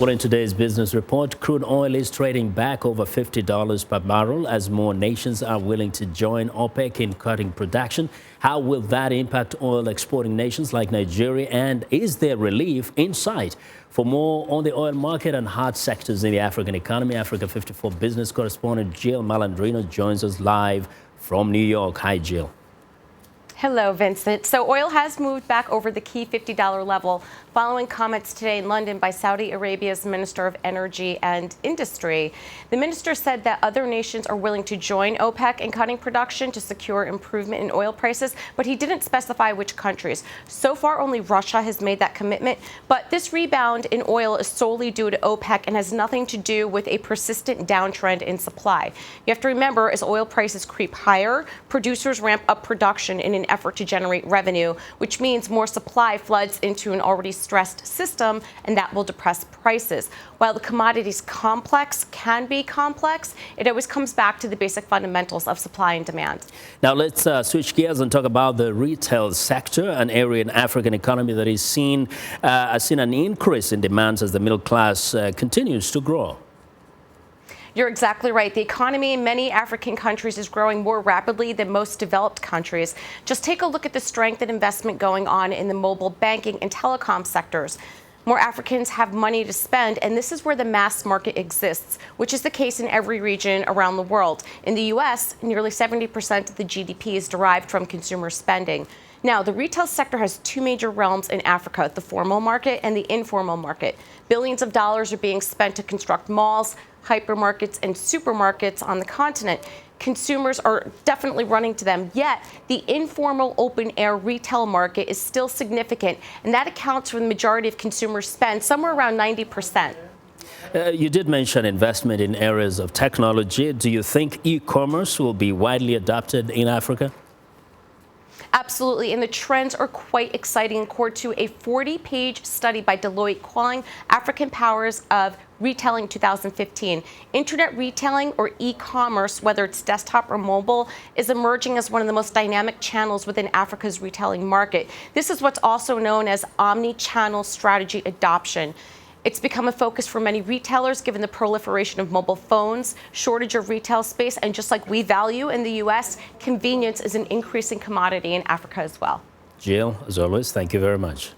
Well, in today's business report, crude oil is trading back over $50 per barrel as more nations are willing to join OPEC in cutting production. How will that impact oil exporting nations like Nigeria, and is there relief in sight? For more on the oil market and hot sectors in the African economy, Africa 54 business correspondent Jill Malandrino joins us live from New York. Hi, Jill. Hello, Vincent. So oil has moved back over the key $50 level following comments today in London by Saudi Arabia's Minister of Energy and Industry. The minister said that other nations are willing to join OPEC in cutting production to secure improvement in oil prices, but he didn't specify which countries. So far, only Russia has made that commitment, but this rebound in oil is solely due to OPEC and has nothing to do with a persistent downtrend in supply. You have to remember, as oil prices creep higher, producers ramp up production in an effort to generate revenue, which means more supply floods into an already stressed system, and that will depress prices. While the commodities complex can be complex, it always comes back to the basic fundamentals of supply and demand. Now let's switch gears and talk about the retail sector, an area in African economy that has seen an increase in demands as the middle class continues to grow. You're exactly right. The economy in many African countries is growing more rapidly than most developed countries. Just take a look at the strength and investment going on in the mobile banking and telecom sectors. More Africans have money to spend, and this is where the mass market exists, which is the case in every region around the world. In the U.S., nearly 70% of the GDP is derived from consumer spending. Now, the retail sector has two major realms in Africa, the formal market and the informal market. Billions of dollars are being spent to construct malls, hypermarkets, and supermarkets on the continent. Consumers are definitely running to them, yet the informal open-air retail market is still significant, and that accounts for the majority of consumer spend, somewhere around 90%. You did mention investment in areas of technology. Do you think e-commerce will be widely adopted in Africa? Absolutely, and the trends are quite exciting according to a 40-page study by Deloitte calling African Powers of Retailing 2015. Internet retailing, or e-commerce, whether it's desktop or mobile, is emerging as one of the most dynamic channels within Africa's retailing market. This is what's also known as omni-channel strategy adoption. It's become a focus for many retailers given the proliferation of mobile phones, shortage of retail space, and just like we value in the U.S., convenience is an increasing commodity in Africa as well. Jill, as always, thank you very much.